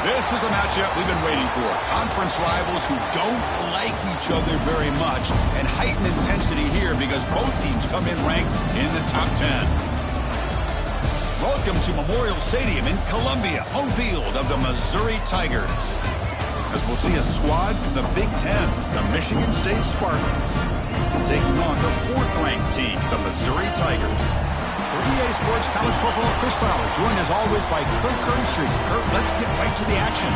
This is a matchup we've been waiting for. Conference rivals who don't like each other very much, and heightened intensity here because both teams come in ranked in the top 10. Welcome to Memorial Stadium in Columbia, home field of the Missouri Tigers. As we'll see a squad from the Big Ten, the Michigan State Spartans, taking on the fourth-ranked team, the Missouri Tigers. For EA Sports College Football, Chris Fowler, joined as always by Kurt Kernstreet. Kurt, let's get right to the action.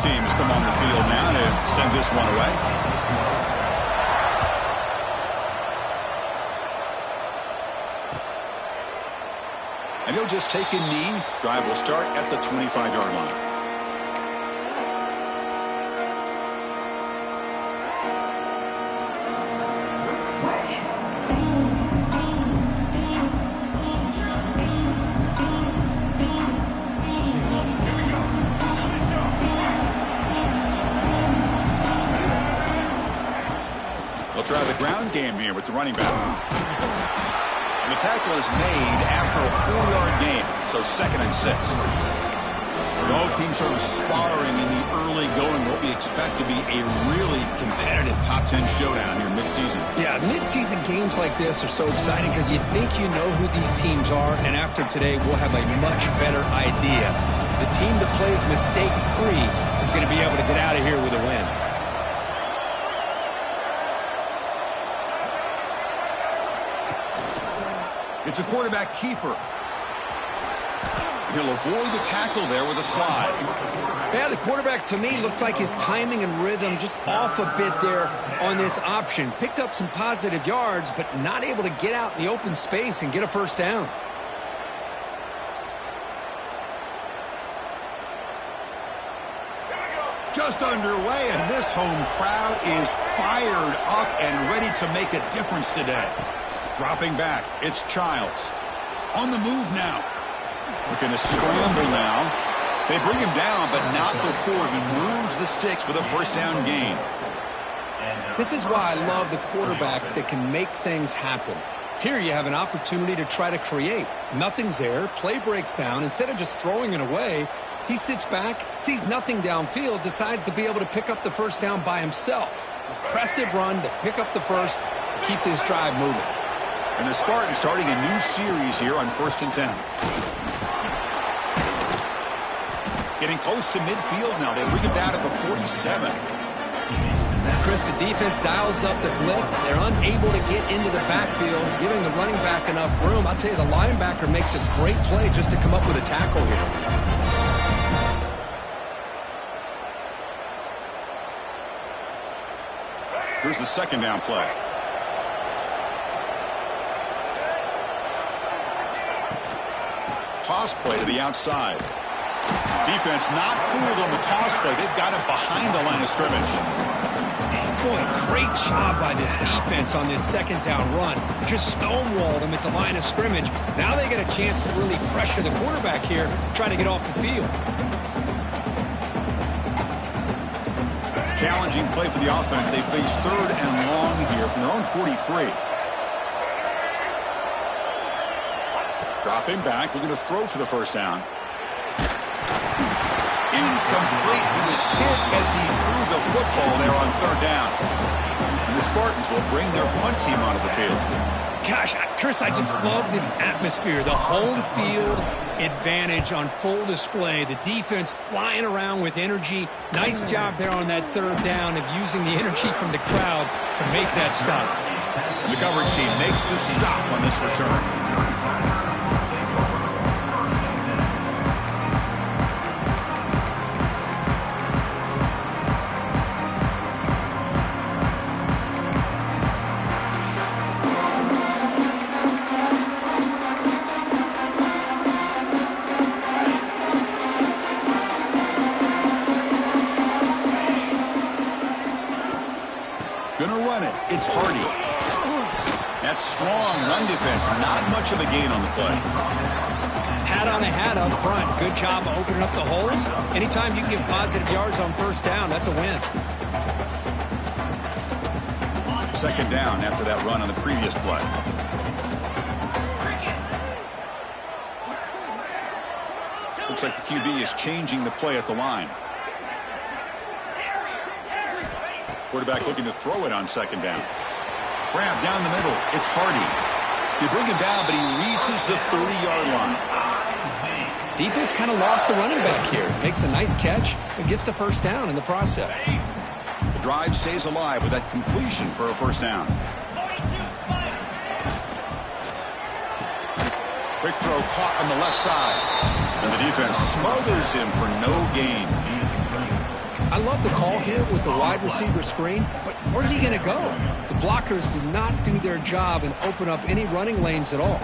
Team has come on the field now to send this one away. And he'll just take a knee. Drive will start at the 25-yard line. They'll try the ground game here with the running back. And the tackle is made after a 4-yard gain, so 2nd and 6. Both teams sort of sparring in the early going. What we expect to be a really competitive top 10 showdown here mid-season. Yeah, mid-season games like this are so exciting because you think you know who these teams are, and after today we'll have a much better idea. The team that plays mistake-free is going to be able to get out of here with a win. It's a quarterback keeper. He'll avoid the tackle there with a slide. Yeah, the quarterback, to me, looked like his timing and rhythm just off a bit there on this option. Picked up some positive yards, but not able to get out in the open space and get a first down. Just underway, and this home crowd is fired up and ready to make a difference today. Dropping back, it's Childs. On the move now. Looking to scramble now. They bring him down, but not before he moves the sticks with a first down gain. This is why I love the quarterbacks that can make things happen. Here you have an opportunity to try to create. Nothing's there, play breaks down. Instead of just throwing it away, he sits back, sees nothing downfield, decides to be able to pick up the first down by himself. Impressive run to pick up the first, to keep this drive moving. And the Spartans starting a new series here on 1st and 10. Getting close to midfield now. They bring it down at the 47. Chris, the defense dials up the blitz. They're unable to get into the backfield, giving the running back enough room. I'll tell you, the linebacker makes a great play just to come up with a tackle here. Here's the 2nd down play. Toss play to the outside. Defense not fooled on the toss play. They've got it behind the line of scrimmage. Boy, great job by this defense on this 2nd down run. Just stonewalled him at the line of scrimmage. Now they get a chance to really pressure the quarterback here, trying to get off the field. Challenging play for the offense. They face 3rd and long here from their own 43. Dropping back, looking to throw for the first down. Incomplete. He was hit as he threw the football there on 3rd down. And the Spartans will bring their punt team onto the field. Gosh, Chris, I just love this atmosphere. The home field advantage on full display. The defense flying around with energy. Nice job there on that 3rd down of using the energy from the crowd to make that stop. And the coverage team makes the stop on this return. run defense, not much of a gain on the play. Hat on a hat up front. Good job opening up the holes. Anytime you can get positive yards on first down, that's a win. Second down after that run on the previous play. Looks like the QB is changing the play at the line. Quarterback looking to throw it on second down. Grab down the middle. It's Hardy. They bring him down, but he reaches the 30-yard line. Defense kind of lost a running back here. Makes a nice catch and gets the first down in the process. The drive stays alive with that completion for a first down. Quick throw caught on the left side. And the defense smothers him for no gain. I love the call here with the wide receiver screen, but where's he going to go? The blockers do not do their job and open up any running lanes at all.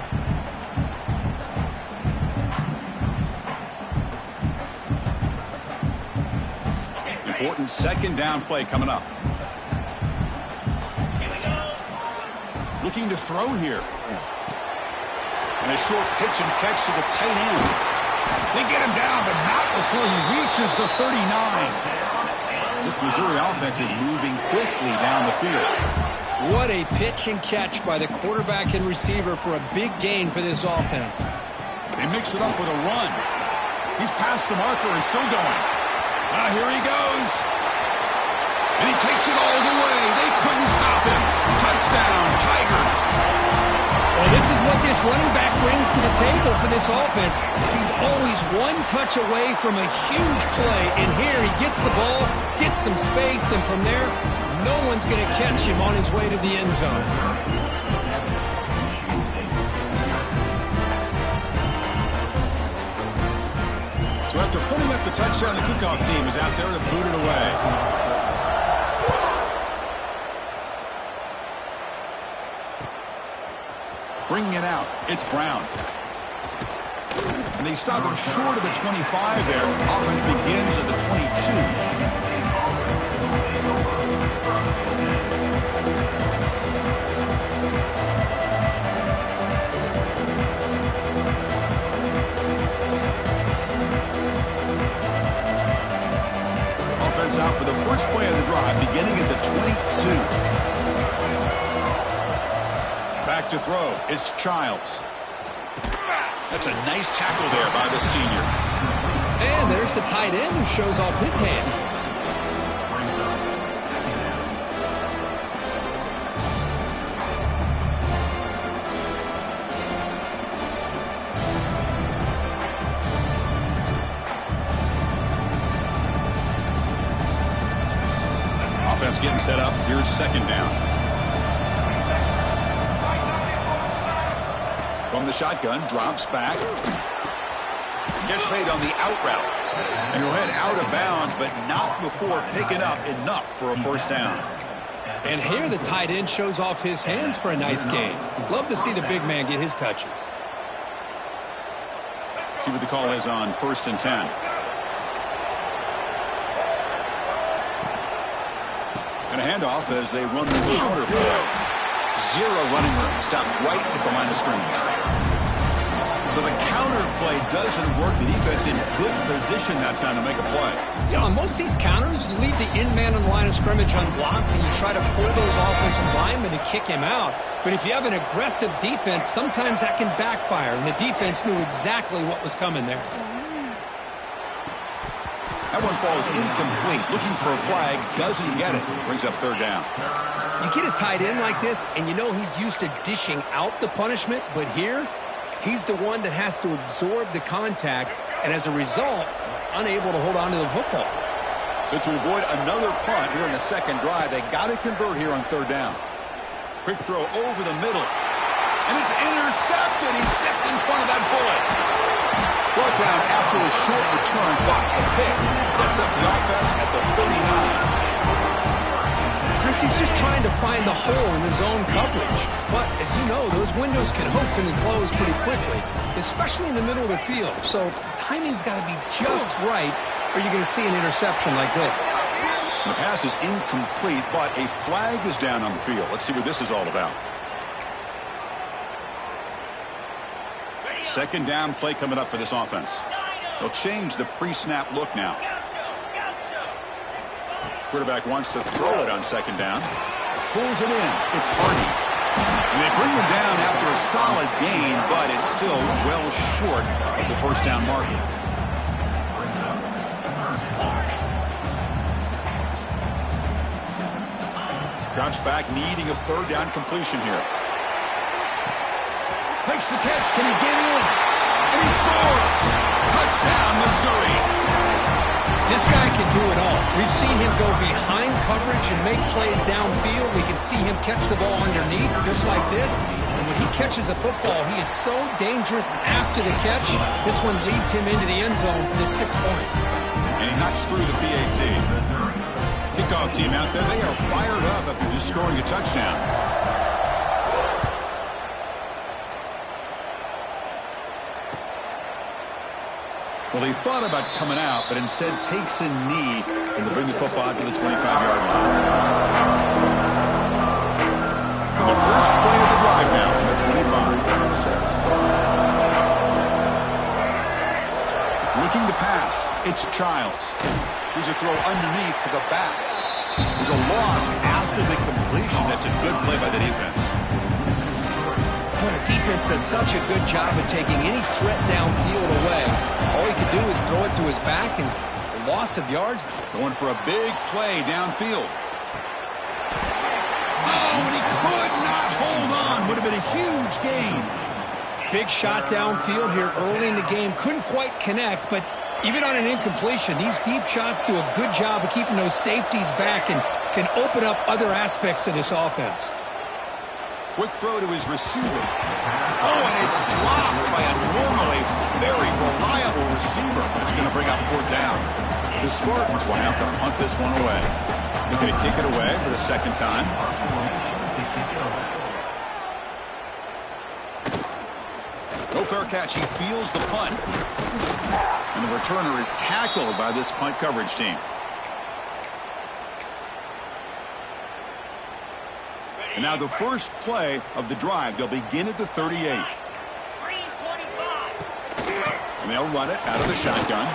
Important second down play coming up. Looking to throw here. And a short pitch and catch to the tight end. They get him down, but not before he reaches the 39. This Missouri offense is moving quickly down the field. What a pitch and catch by the quarterback and receiver for a big gain for this offense. They mix it up with a run. He's past the marker and still going. Here he goes. And he takes it all the way. They couldn't stop him. Touchdown, Tigers. Well, this is what this running back brings to the table for this offense. He's always one touch away from a huge play. And here he gets the ball, gets some space, and from there, no one's going to catch him on his way to the end zone. So after putting up the touchdown, the kickoff team is out there to boot it away. Bringing it out, it's Brown. And they stop him short of the 25 there. Offense begins at the 22. Offense out for the first play of the drive, beginning at the 22. Back to throw. It's Childs. That's a nice tackle there by the senior. And there's the tight end who shows off his hands. Offense getting set up. Here's second down. From the shotgun, drops back. Catch made on the out route. And he'll head out of bounds, but not before picking up enough for a first down. And here the tight end shows off his hands for a nice gain. Love to see the big man get his touches. See what the call is on 1st and 10. And a handoff as they run the counter play. Zero running room. Stopped right at the line of scrimmage. So the counter play doesn't work. The defense in good position that time to make a play. Yeah, on most of these counters, you leave the in man on the line of scrimmage unblocked and you try to pull those offensive linemen and kick him out. But if you have an aggressive defense, sometimes that can backfire. And the defense knew exactly what was coming there. That one falls incomplete. Looking for a flag. Doesn't get it. Brings up third down. You get a tight end like this, and you know he's used to dishing out the punishment, but here, he's the one that has to absorb the contact, and as a result, he's unable to hold on to the football. So to avoid another punt here in the second drive, they got to convert here on third down. Quick throw over the middle, and it's intercepted. He stepped in front of that bullet. Brought down after a short return, but the pick sets up the offense at the 39. Chris, he's just trying to find the hole in the zone coverage. But, as you know, those windows can open and close pretty quickly, especially in the middle of the field. So the timing's got to be just right, or you're going to see an interception like this. The pass is incomplete, but a flag is down on the field. Let's see what this is all about. Second down play coming up for this offense. They'll change the pre-snap look now. Quarterback wants to throw it on second down. Pulls it in. It's Hardy. And they bring him down after a solid gain, but it's still well short of the first down marker. Drops back, needing a third down completion here. Makes the catch. Can he get in? And he scores! Touchdown, Missouri! This guy can do it all. We've seen him go behind coverage and make plays downfield. We can see him catch the ball underneath, just like this. And when he catches a football, he is so dangerous after the catch. This one leads him into the end zone for the 6 points. And he knocks through the PAT. Kickoff team out there, they are fired up after just scoring a touchdown. Well, he thought about coming out, but instead takes a knee and to bring the football to the 25-yard line. And the first play of the drive now from the 25. Looking to pass. It's Childs. Here's a throw underneath to the back. There's a loss after the completion. That's a good play by the defense. But the defense does such a good job of taking any threat downfield away. All he could do is throw it to his back, and the loss of yards. Going for a big play downfield. Oh, and he could not hold on. Would have been a huge gain. Big shot downfield here early in the game. Couldn't quite connect, but even on an incompletion, these deep shots do a good job of keeping those safeties back and can open up other aspects of this offense. Quick throw to his receiver. Oh, and it's dropped by a normally very reliable receiver. It's going to bring up fourth down. The Spartans will have to punt this one away. They're going to kick it away for the second time. No fair catch. He feels the punt. And the returner is tackled by this punt coverage team. And now the first play of the drive. They'll begin at the 38. And they'll run it out of the shotgun.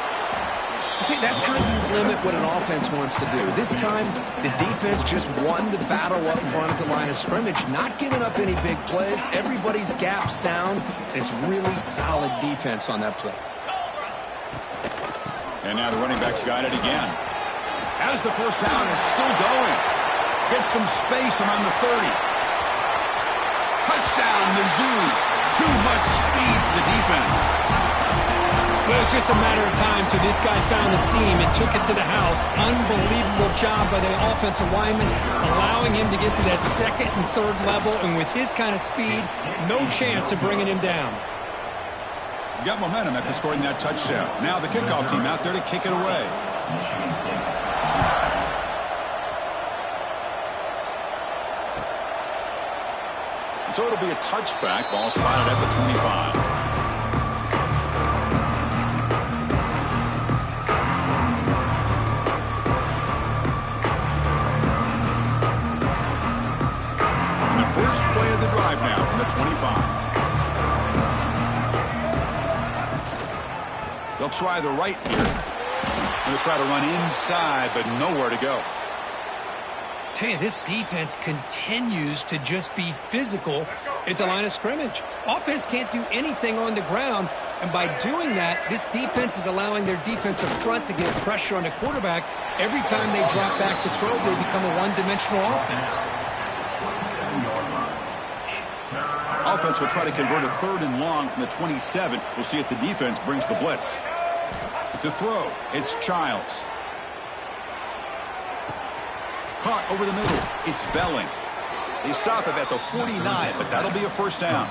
See, that's how you limit what an offense wants to do. This time, the defense just won the battle up front at the line of scrimmage, not giving up any big plays. Everybody's gap sound. It's really solid defense on that play. And now the running back's got it again. As the first down is still going. Gets some space around the 30. Touchdown, Mizzou. Too much speed for the defense. Well, it was just a matter of time till this guy found the seam and took it to the house. Unbelievable job by the offensive lineman, allowing him to get to that second and third level. And with his kind of speed, no chance of bringing him down. Got momentum after scoring that touchdown. Now the kickoff team out there to kick it away. So it'll be a touchback. Ball spotted at the 25. And the first play of the drive now from the 25. They'll try the right here. They'll try to run inside, but nowhere to go. Hey, this defense continues to just be physical at the line of scrimmage. Offense can't do anything on the ground, and by doing that, this defense is allowing their defensive front to get pressure on the quarterback. Every time they drop back to throw, they become a one-dimensional offense. Offense will try to convert a third and long from the 27. We'll see if the defense brings the blitz. To throw, it's Childs. Caught over the middle. It's Belling. They stop him at the 49, but that'll be a first down.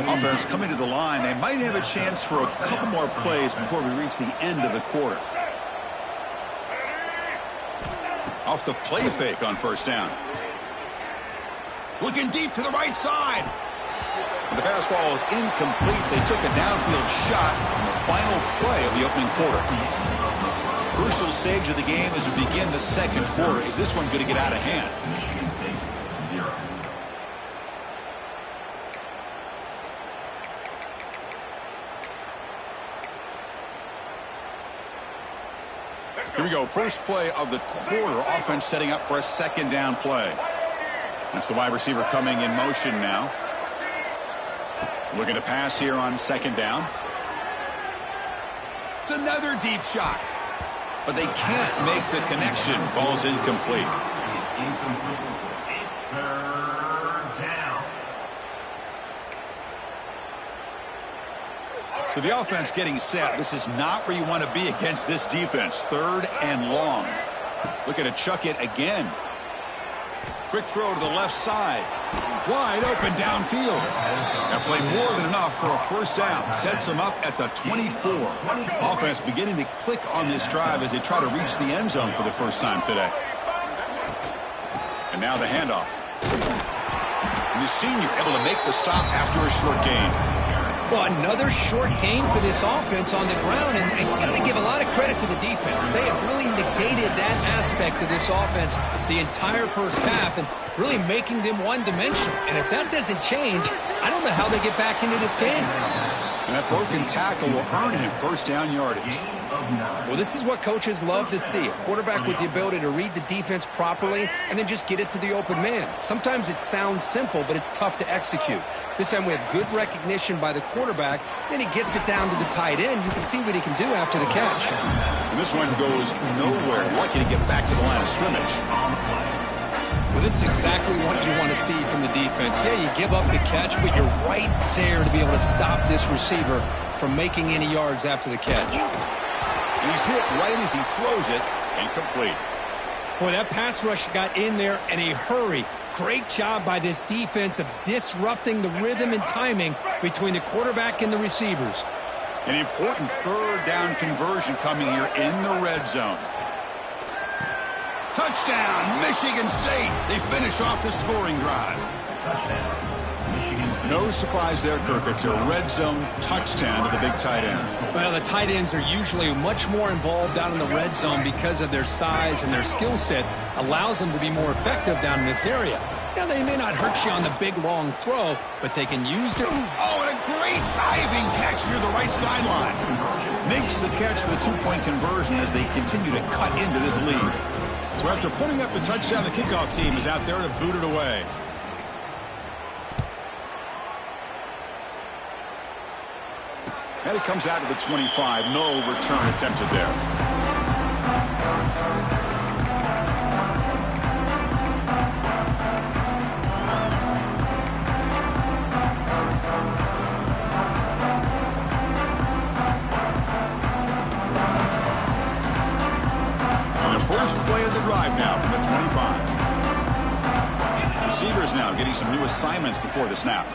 Offense coming to the line. They might have a chance for a couple more plays before we reach the end of the quarter. Off the play fake on first down. Looking deep to the right side. The pass ball is incomplete. They took a downfield shot on the final play of the opening quarter. Crucial stage of the game as we begin the second quarter. Is this one going to get out of hand? Here we go. First play of the quarter. Offense setting up for a second down play. That's the wide receiver coming in motion now. Looking to pass here on second down. It's another deep shot. But they can't make the connection. Ball's incomplete. So the offense getting set. This is not where you want to be against this defense. Third and long. Looking to chuck it again. Quick throw to the left side. Wide open downfield. That played more than enough for a first down. Sets them up at the 24. Offense beginning to click on this drive as they try to reach the end zone for the first time today. And now the handoff. And the senior able to make the stop after a short gain. Well, another short game for this offense on the ground, and you got to give a lot of credit to the defense. They have really negated that aspect of this offense the entire first half and really making them one-dimensional. And if that doesn't change, I don't know how they get back into this game. And that broken tackle will earn him first down yardage. Well, this is what coaches love to see. A quarterback with the ability to read the defense properly and then just get it to the open man. Sometimes it sounds simple, but it's tough to execute. This time we have good recognition by the quarterback. Then he gets it down to the tight end. You can see what he can do after the catch. And this one goes nowhere. Lucky to get back to the line of scrimmage. Well, this is exactly what you want to see from the defense. Yeah, you give up the catch, but you're right there to be able to stop this receiver from making any yards after the catch. He's hit right as he throws it. Incomplete. Boy, that pass rush got in there in a hurry. Great job by this defense of disrupting the rhythm and timing between the quarterback and the receivers. An important third down conversion coming here in the red zone. Touchdown, Michigan State. They finish off the scoring drive. No surprise there, Kirk. It's a red zone touchdown to the big tight end. Well, the tight ends are usually much more involved down in the red zone because of their size and their skill set allows them to be more effective down in this area. Now, they may not hurt you on the big, long throw, but they can use their... Oh, and a great diving catch near the right sideline. Makes the catch for the two-point conversion as they continue to cut into this lead. So after putting up the touchdown, the kickoff team is out there to boot it away. And it comes out to the 25. No return attempted there. And the first play of the drive now from the 25. Receivers now getting some new assignments before the snap.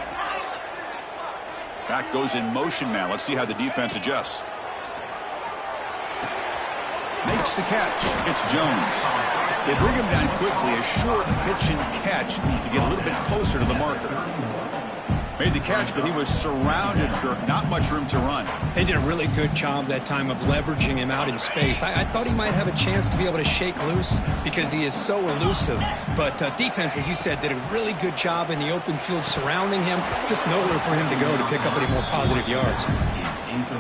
Back goes in motion now. Let's see how the defense adjusts. Makes the catch. It's Jones. They bring him down quickly. A short pitch and catch to get a little bit closer to the marker. Made the catch, but he was surrounded, Kirk. Not much room to run. They did a really good job that time of leveraging him out in space. I thought he might have a chance to be able to shake loose because he is so elusive. But defense, as you said, did a really good job in the open field surrounding him. Just nowhere for him to go to pick up any more positive yards.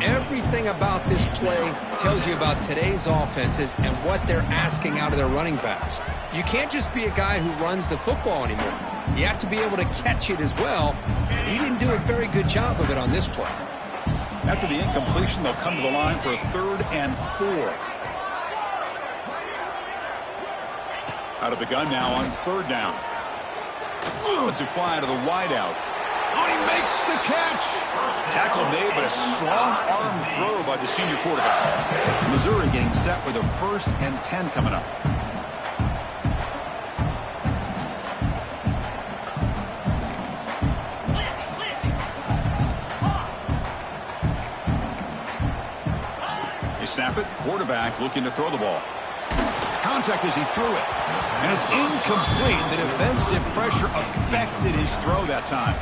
Everything about this play tells you about today's offenses and what they're asking out of their running backs. You can't just be a guy who runs the football anymore. You have to be able to catch it as well. And he didn't do a very good job of it on this play. After the incompletion, they'll come to the line for a 3rd and 4. Out of the gun now on 3rd down. It's a fly to the wideout. Oh, he makes the catch. Tackle made, but a strong arm throw by the senior quarterback. Missouri getting set with a 1st and 10 coming up. They snap it. Quarterback looking to throw the ball. Contact as he threw it. And it's incomplete. The defensive pressure affected his throw that time.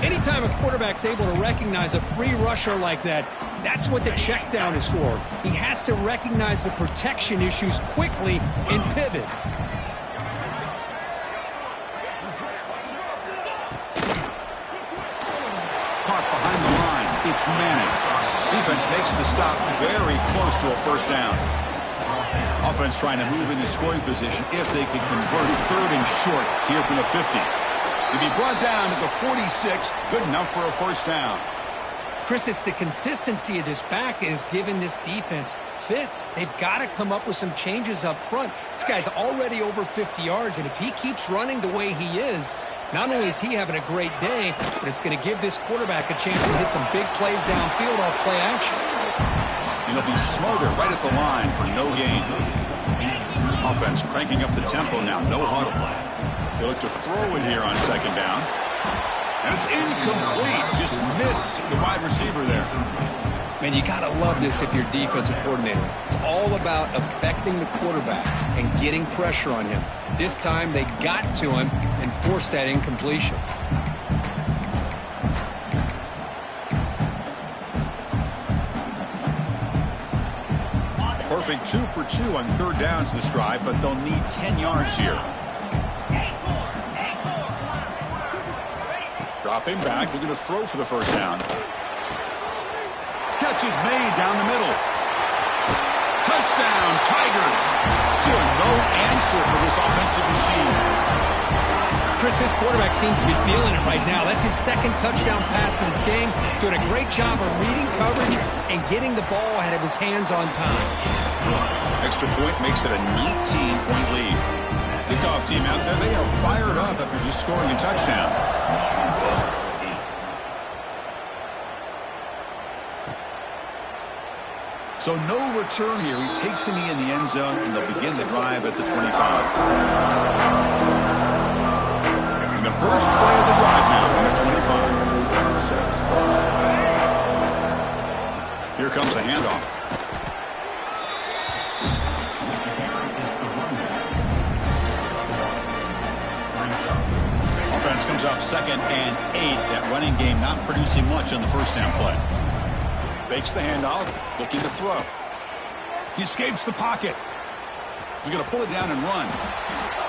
Anytime a quarterback's able to recognize a free rusher like that, that's what the check down is for. He has to recognize the protection issues quickly and pivot. Caught behind the line. It's Manning. Defense makes the stop very close to a 1st down. Offense trying to move into scoring position if they can convert 3rd and short here from the 50. To be brought down to the 46, good enough for a first down. Chris, it's the consistency of this back is giving this defense fits. They've got to come up with some changes up front. This guy's already over 50 yards, and if he keeps running the way he is, not only is he having a great day, but it's going to give this quarterback a chance to hit some big plays downfield off play action. And he'll be smothered right at the line for no gain. Offense cranking up the tempo now, no huddle. They look to throw it here on 2nd down. And it's incomplete. Just missed the wide receiver there. Man, you got to love this if you're defensive coordinator. It's all about affecting the quarterback and getting pressure on him. This time they got to him and forced that incompletion. Perfect 2 for 2 on 3rd downs this drive, but they'll need 10 yards here. Dropping back, looking to throw for the first down. Catch is made down the middle. Touchdown, Tigers. Still no answer for this offensive machine. Chris, this quarterback seems to be feeling it right now. That's his 2nd touchdown pass in this game. Doing a great job of reading coverage and getting the ball out of his hands on time. Extra point makes it a 19-point lead. Kickoff team out there, they are fired up after just scoring a touchdown. So no return here. He takes a knee in the end zone, and they'll begin the drive at the 25. And the first play of the drive now from the 25. Here comes the handoff. Offense comes up 2nd and 8. That running game not producing much on the first down play. Fakes the handoff, looking to throw. He escapes the pocket. He's going to pull it down and run.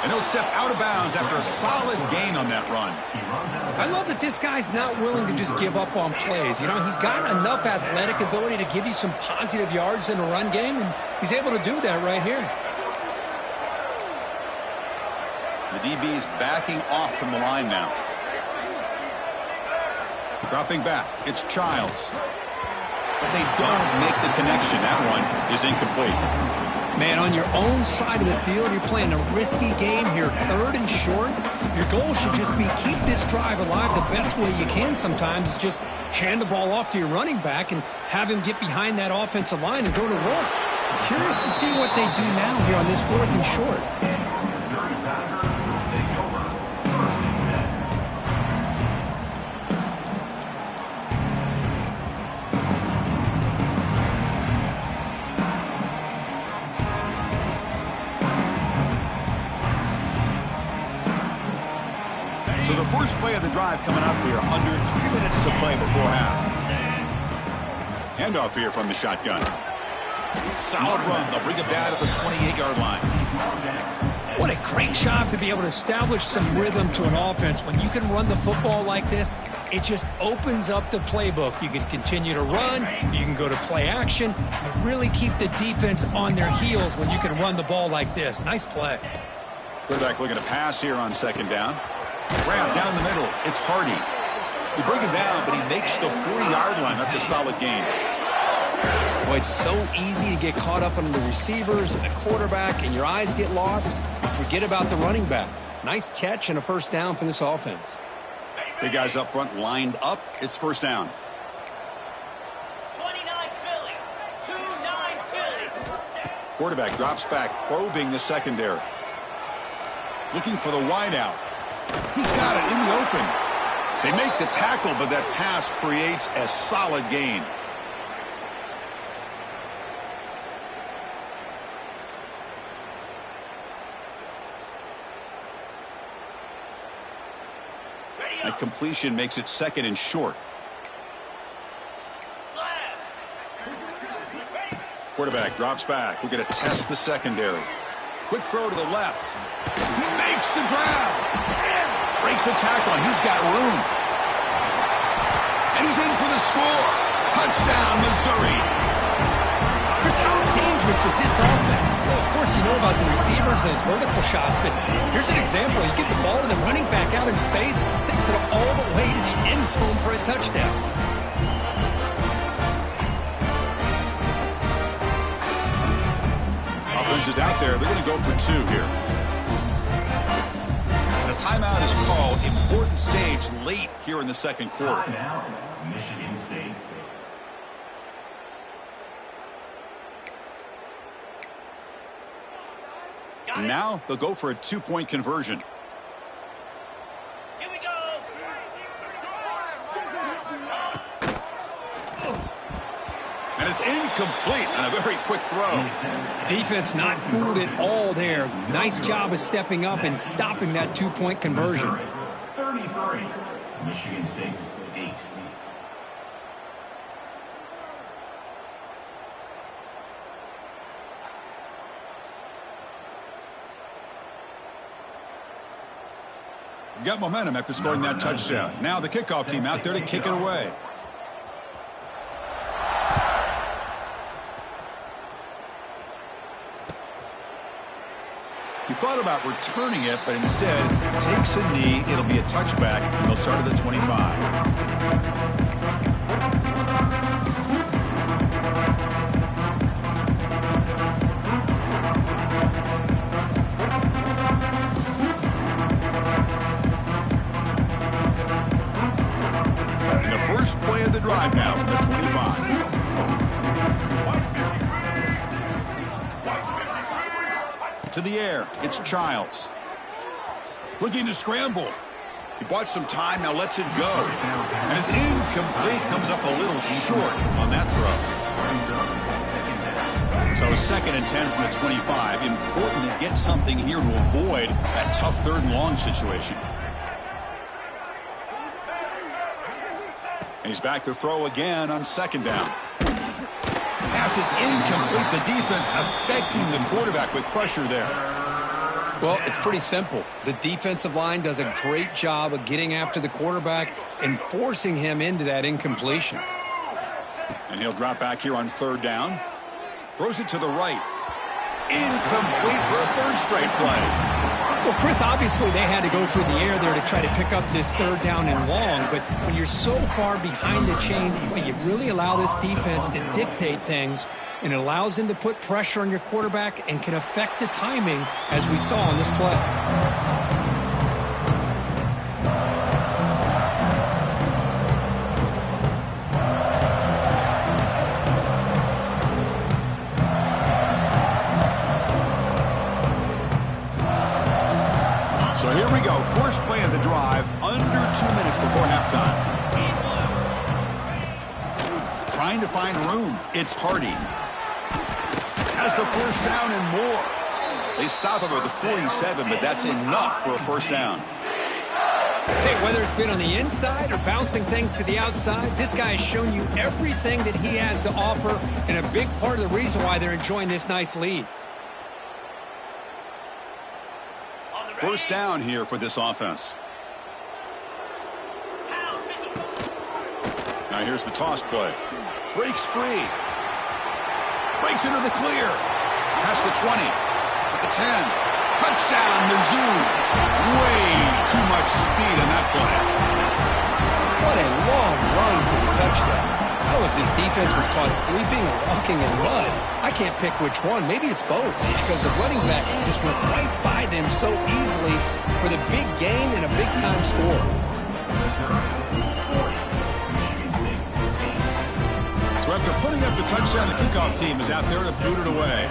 And he'll step out of bounds after a solid gain on that run. I love that this guy's not willing to just give up on plays. You know, he's got enough athletic ability to give you some positive yards in a run game, and he's able to do that right here. The DB is backing off from the line now. Dropping back, it's Childs. But they don't make the connection. That one is incomplete. Man, on your own side of the field, you're playing a risky game here, 3rd and short. Your goal should just be keep this drive alive the best way you can sometimes. Is just hand the ball off to your running back and have him get behind that offensive line and go to work. Curious to see what they do now here on this 4th and short. So the first play of the drive coming up here, under 3 minutes to play before half. Handoff here from the shotgun. Solid run. They'll bring it down at the 28-yard line. What a great job to be able to establish some rhythm to an offense. When you can run the football like this, it just opens up the playbook. You can continue to run. You can go to play action. And really keep the defense on their heels when you can run the ball like this. Nice play. Quarterback looking to pass here on 2nd down. Grab down the middle. It's Hardy. You bring him down, but he makes the 40-yard line. That's a solid gain. Boy, it's so easy to get caught up on the receivers and the quarterback, and your eyes get lost. You forget about the running back. Nice catch and a first down for this offense. Big guys up front lined up. It's first down. 29 Philly. 2-9 Philly. Quarterback drops back, probing the secondary. Looking for the wideout. He's got it in the open. They make the tackle, but that pass creates a solid gain. That completion makes it 2nd and short. Quarterback drops back. We're going to test the secondary. Quick throw to the left. He makes the grab. Breaks a tackle, and he's got room. And he's in for the score. Touchdown, Missouri. Chris, how dangerous is this offense? Well, of course, you know about the receivers, those vertical shots, but here's an example. You get the ball to the running back out in space, takes it all the way to the end zone for a touchdown. Offense is out there. They're going to go for 2 here. And a timeout is called. Important stage late here in the second quarter. Timeout, Michigan State. Now they'll go for a 2-point conversion. Here we go. And it's incomplete on a very quick throw. Defense not fooled at all there. Nice job of stepping up and stopping that 2-point conversion. 33, Michigan State 8. Got momentum after scoring that touchdown. Now the kickoff team out there to kick it away. He thought about returning it, but instead takes a knee. It'll be a touchback, and they'll start at the 25. First play of the drive now from the 25. To the air, it's Childs. Looking to scramble. He bought some time, now lets it go. And it's incomplete, comes up a little short on that throw. So 2nd and 10 from the 25. Important to get something here to avoid that tough 3rd and long situation. He's back to throw again on 2nd down. Pass is incomplete. The defense affecting the quarterback with pressure there. Well, it's pretty simple. The defensive line does a great job of getting after the quarterback and forcing him into that incompletion. And he'll drop back here on 3rd down. Throws it to the right. Incomplete for a 3rd straight play. Well, Chris, obviously they had to go through the air there to try to pick up this 3rd down and long, but when you're so far behind the chains, boy, you really allow this defense to dictate things, and it allows them to put pressure on your quarterback and can affect the timing, as we saw on this play. So here we go, first play of the drive, under 2 minutes before halftime. Trying to find room, it's Hardy. Has the first down and more. They stop him at the 47, but that's enough for a first down. Hey, whether it's been on the inside or bouncing things to the outside, this guy has shown you everything that he has to offer, and a big part of the reason why they're enjoying this nice lead. First down here for this offense. Now here's the toss play. Breaks free. Breaks into the clear. Past the 20. At the 10. Touchdown, Mizzou. Way too much speed in that play. What a long run for the touchdown. I don't know if this defense was caught sleeping or walking in mud. I can't pick which one. Maybe it's both, because the running back just went right by them so easily for the big gain and a big-time score. So after putting up the touchdown, the kickoff team is out there to boot it away.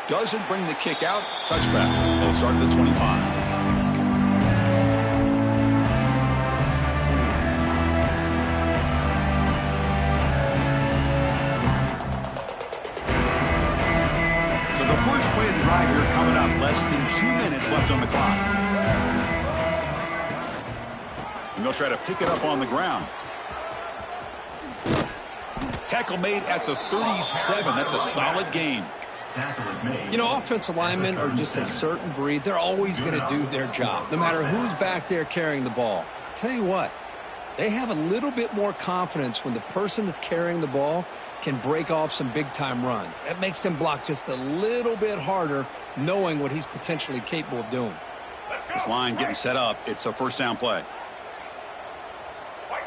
Doesn't bring the kick out. Touchback. They'll start at the 25. So the first play of the drive here coming up. Less than 2 minutes left on the clock. And they'll try to pick it up on the ground. Tackle made at the 37. That's a solid gain. You know, offensive linemen are just a certain breed. They're always going to do their job, no matter who's back there carrying the ball. tell you what, they have a little bit more confidence when the person that's carrying the ball can break off some big-time runs. That makes them block just a little bit harder, knowing what he's potentially capable of doing. This line getting set up. It's a first down play.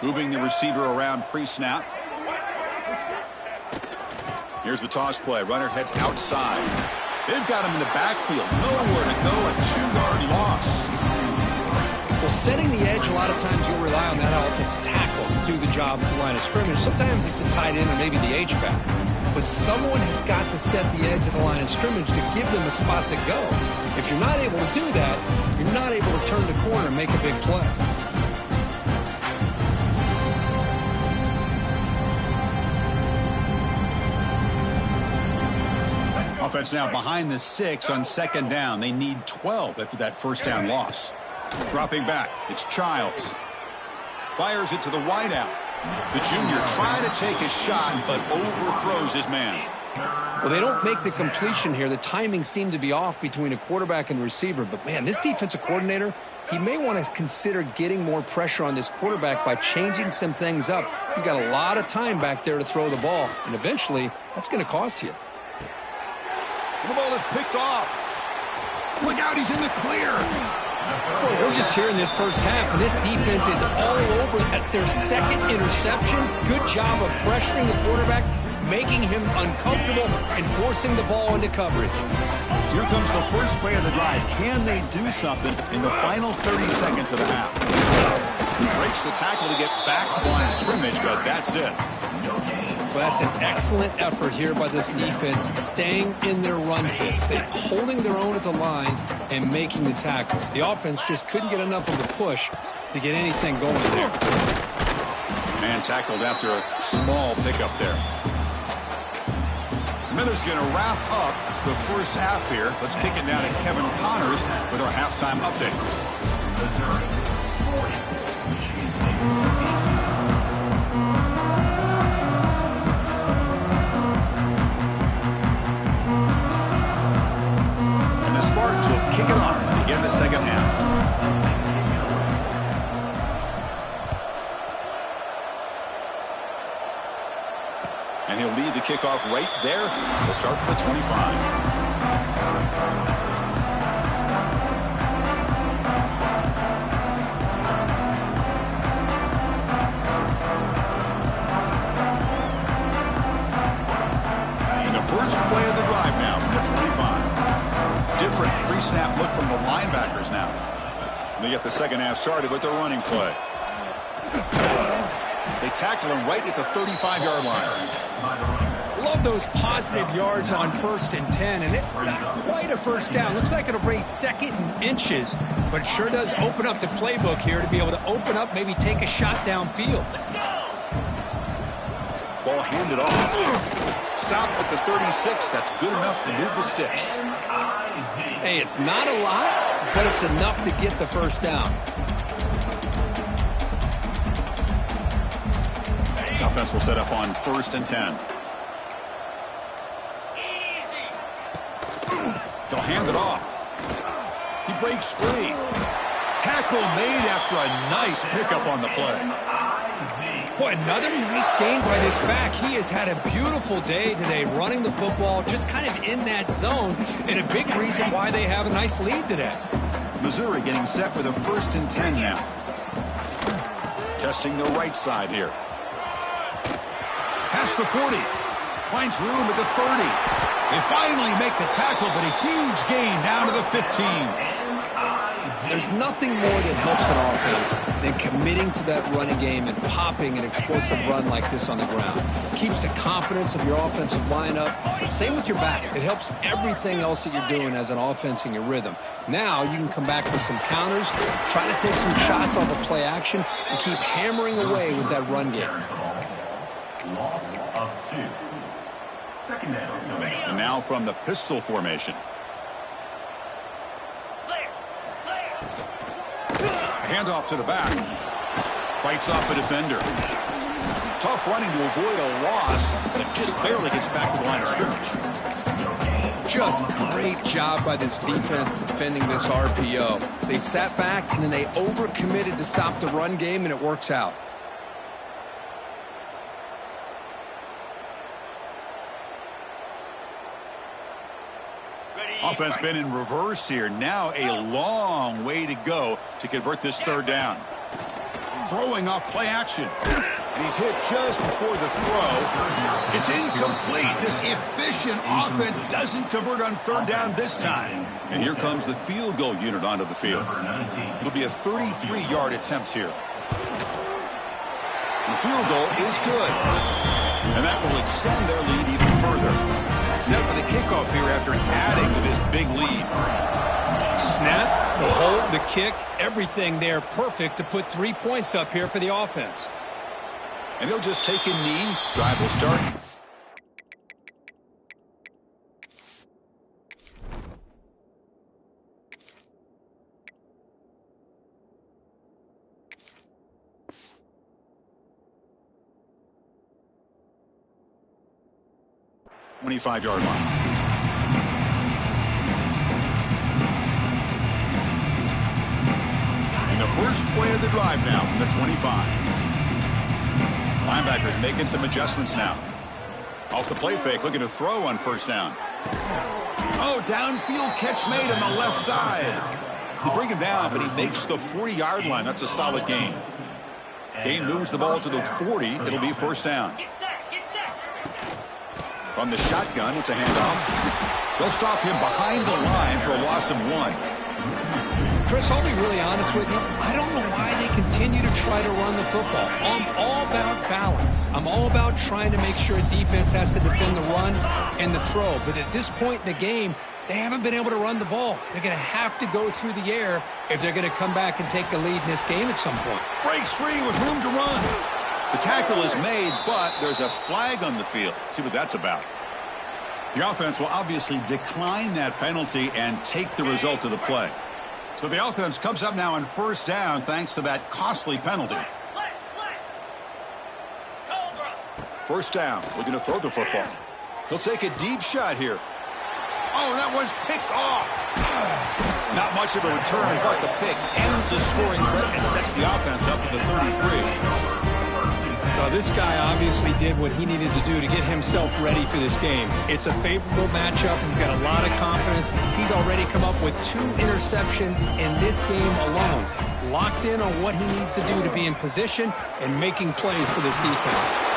Moving the receiver around pre-snap. Here's the toss play. Runner heads outside. They've got him in the backfield. Nowhere to go. A 2-yard loss. Well, setting the edge, a lot of times you'll rely on that offensive tackle to do the job at the line of scrimmage. Sometimes it's a tight end or maybe the H-back. But someone has got to set the edge of the line of scrimmage to give them a spot to go. If you're not able to do that, you're not able to turn the corner and make a big play. Offense now behind the 6 on second down. They need 12 after that first down loss. Dropping back, it's Childs. Fires it to the wideout. The junior trying to take a shot, but overthrows his man. Well, they don't make the completion here. The timing seemed to be off between a quarterback and receiver. But, man, this defensive coordinator, he may want to consider getting more pressure on this quarterback by changing some things up. He's got a lot of time back there to throw the ball, and eventually that's going to cost you. The ball is picked off. Look out, he's in the clear. Well, we're just here in this first half, and this defense is all over. That's their second interception. Good job of pressuring the quarterback, making him uncomfortable, and forcing the ball into coverage. Here comes the first play of the drive. Can they do something in the final 30 seconds of the half? Breaks the tackle to get back to the line of scrimmage, but that's it. Well, that's an excellent effort here by this defense, staying in their run fits. They're holding their own at the line and making the tackle. The offense just couldn't get enough of a push to get anything going there. Man tackled after a small pickup there. Miller's going to wrap up the first half here. Let's kick it down to Kevin Connors with our halftime update. Missouri 40, Michigan State 15. Spartans will kick it off to begin the second half. And he'll lead the kickoff right there. We'll start with the 25. And the first play of the drive now from the 25. Different pre-snap look from the linebackers now. They get the second half started with their running play. They tackle him right at the 35-yard line. Love those positive yards on 1st and 10, and it's not quite a first down. Looks like it'll bring 2nd and inches, but it sure does open up the playbook here to be able to open up, maybe take a shot downfield. Ball handed off. Stop at the 36. That's good enough to move the sticks. Hey, it's not a lot, but it's enough to get the first down. Offense will set up on 1st and 10. They'll hand it off. He breaks free. Tackle made after a nice pickup on the play. Boy, another nice gain by this back. He has had a beautiful day today running the football, just kind of in that zone, and a big reason why they have a nice lead today. Missouri getting set with a 1st and 10 now. Testing the right side here. Past the 40. Finds room at the 30. They finally make the tackle, but a huge gain down to the 15. There's nothing more that helps an offense than committing to that running game and popping an explosive run like this on the ground. It keeps the confidence of your offensive line up. Same with your back. It helps everything else that you're doing as an offense in your rhythm. Now you can come back with some counters, try to take some shots off of play action, and keep hammering away with that run game. Loss of 2. Second down. And now from the pistol formation. Handoff to the back. Fights off a defender. Tough running to avoid a loss, but just barely gets back to the line of scrimmage. Just great job by this defense defending this RPO. They sat back and then they overcommitted to stop the run game, and it works out. Offense been in reverse here. Now a long way to go to convert this third down. Throwing off play action. And he's hit just before the throw. It's incomplete. This efficient offense doesn't convert on third down this time. And here comes the field goal unit onto the field. It'll be a 33-yard attempt here. The field goal is good. And that will extend their lead even further. Except for the kickoff here after adding to this big lead. Snap, the hold, the kick, everything there perfect to put 3 points up here for the offense. And he'll just take a knee. Drive will start. $25-yard line. And the first play of the drive now from the 25. Linebackers making some adjustments now. Off the play fake, looking to throw on first down. Oh, downfield catch made on the left side. They bring him down, but he makes the 40-yard line. That's a solid gain. Gain moves the ball to the 40. It'll be first down. From the shotgun, it's a handoff. They'll stop him behind the line for a loss of 1. Chris, I'll be really honest with you. I don't know why they continue to try to run the football. I'm all about balance. I'm all about trying to make sure a defense has to defend the run and the throw. But at this point in the game, they haven't been able to run the ball. They're going to have to go through the air if they're going to come back and take the lead in this game at some point. Breaks free with room to run. The tackle is made, but there's a flag on the field. Let's see what that's about. The offense will obviously decline that penalty and take the result of the play. So the offense comes up now on first down thanks to that costly penalty. First down, looking to throw the football. He'll take a deep shot here. Oh, that one's picked off. Not much of a return, but the pick ends the scoring threat and sets the offense up at the 33. Well, this guy obviously did what he needed to do to get himself ready for this game. It's a favorable matchup. He's got a lot of confidence. He's already come up with 2 interceptions in this game alone. Locked in on what he needs to do to be in position and making plays for this defense.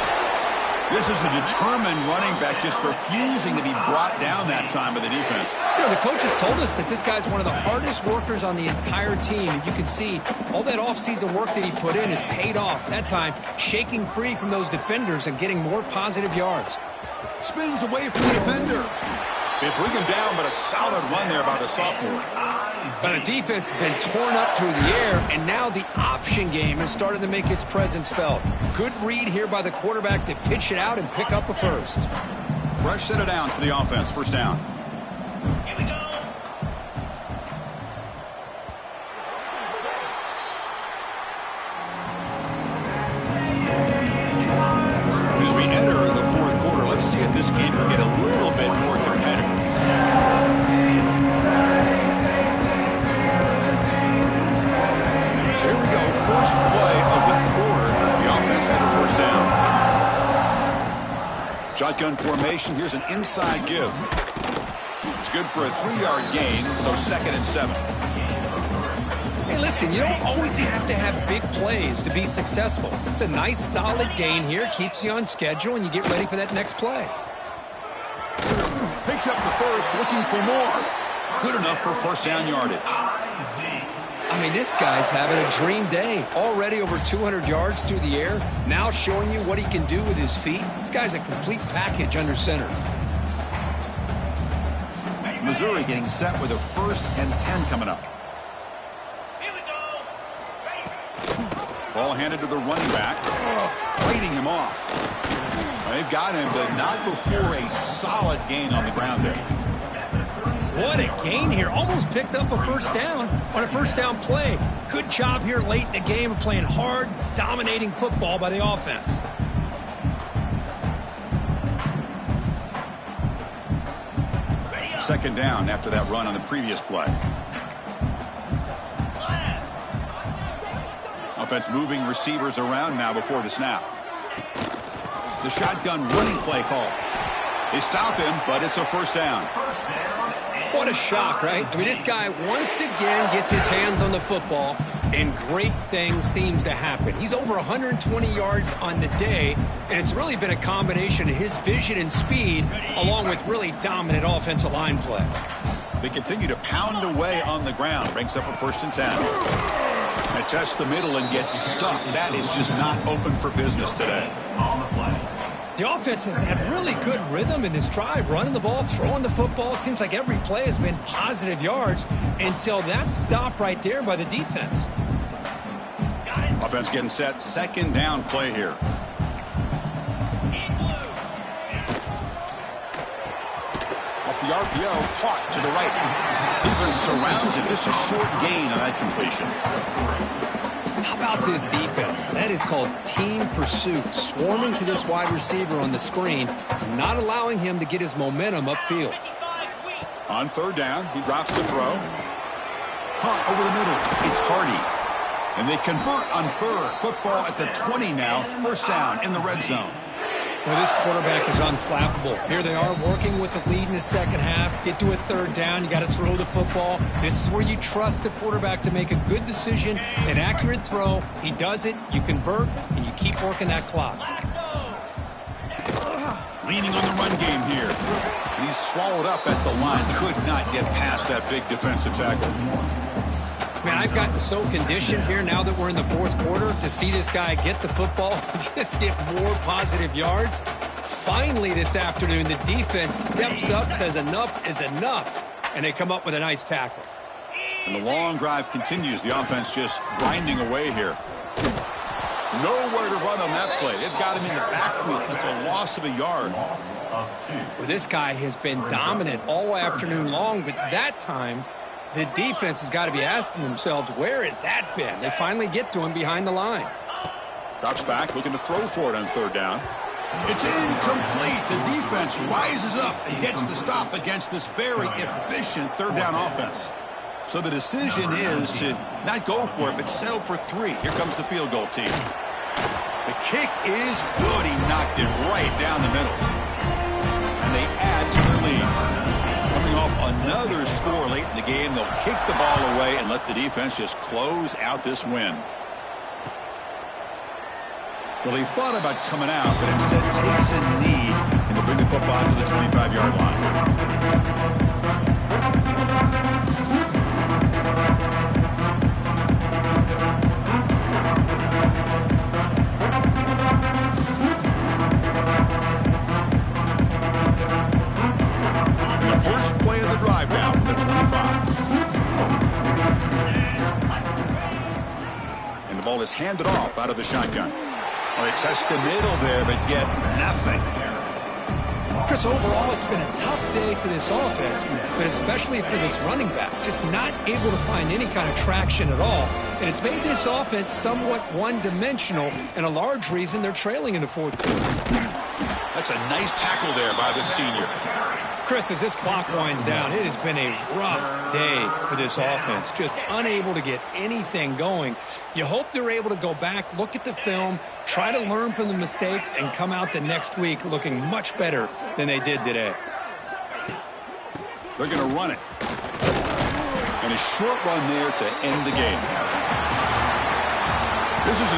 This is a determined running back just refusing to be brought down that time by the defense. You know, the coaches told us that this guy's one of the hardest workers on the entire team. And you can see all that offseason work that he put in has paid off. That time, shaking free from those defenders and getting more positive yards. Spins away from the defender. They bring him down, but a solid run there by the sophomore. But the defense has been torn up through the air, and now the option game has started to make its presence felt. Good read here by the quarterback to pitch it out and pick up a first. Fresh set of downs for the offense. First down. Here we go. As we enter the fourth quarter, let's see if this game can get a little bit more competitive. So here we go, first play of the quarter. The offense has a first down. Shotgun formation, here's an inside give. It's good for a 3-yard gain, so second and 7. Hey, listen, you don't always have to have big plays to be successful. It's a nice, solid gain here, keeps you on schedule, and you get ready for that next play. Picks up the first, looking for more. Good enough for first down yardage. I mean, this guy's having a dream day. Already over 200 yards through the air, now showing you what he can do with his feet. This guy's a complete package under center. Missouri getting set with a 1st and 10 coming up. Ball handed to the running back, fighting him off. They've got him, but not before a solid gain on the ground there. What a gain here. Almost picked up a first down on a first down play. Good job here late in the game of playing hard, dominating football by the offense. Second down after that run on the previous play. Offense moving receivers around now before the snap. The shotgun running play call. They stop him, but it's a first down. What a shock, right? I mean, this guy once again gets his hands on the football, and great things seems to happen. He's over 120 yards on the day, and it's really been a combination of his vision and speed, along with really dominant offensive line play. They continue to pound away on the ground. Brings up a 1st and 10. They test the middle and get stuck. That is just not open for business today. On the play. The offense has had really good rhythm in this drive, running the ball, throwing the football. It seems like every play has been positive yards until that stop right there by the defense. Offense getting set. Second down play here. Off the RPO, caught to the right. Defense surrounds him. Just a short gain on that completion. How about this defense? That is called team pursuit. Swarming to this wide receiver on the screen, not allowing him to get his momentum upfield. On third down, he drops to throw. Hunt over the middle. It's Hardy. And they convert on third. Football at the 20 now. First down in the red zone. Well, this quarterback is unflappable. Here they are working with the lead in the second half. Get to a third down. You got to throw the football. This is where you trust the quarterback to make a good decision, an accurate throw. He does it. You convert, and you keep working that clock. Leaning on the run game here. He's swallowed up at the line. Could not get past that big defensive tackle. Man, I've gotten so conditioned here now that we're in the fourth quarter to see this guy get the football and just get more positive yards. Finally this afternoon, the defense steps up, says enough is enough, and they come up with a nice tackle. And the long drive continues. The offense just grinding away here. Nowhere to run on that play. They've got him in the backfield. That's a loss of a yard. Well, this guy has been dominant all afternoon long, but that time the defense has got to be asking themselves, where has that been? They finally get to him behind the line. Drops back, looking to throw for it on third down. It's incomplete. The defense rises up and gets the stop against this very efficient third down offense. So the decision is to not go for it, but settle for 3. Here comes the field goal team. The kick is good. He knocked it right down the middle. And they add to their lead. Coming off another score late in the game, they'll kick the ball away and let the defense just close out this win. Well, he thought about coming out, but instead takes a knee and to bring the football to the 25-yard line. Play of the drive now from the 25. And the ball is handed off out of the shotgun. Well, they test the middle there, but get nothing. Chris, overall, it's been a tough day for this offense, but especially for this running back. Just not able to find any kind of traction at all. And it's made this offense somewhat one-dimensional, and a large reason they're trailing in the fourth quarter. That's a nice tackle there by the senior. Chris, as this clock winds down, it has been a rough day for this offense. Just unable to get anything going. You hope they're able to go back, look at the film, try to learn from the mistakes, and come out the next week looking much better than they did today. They're going to run it. And a short run there to end the game. This is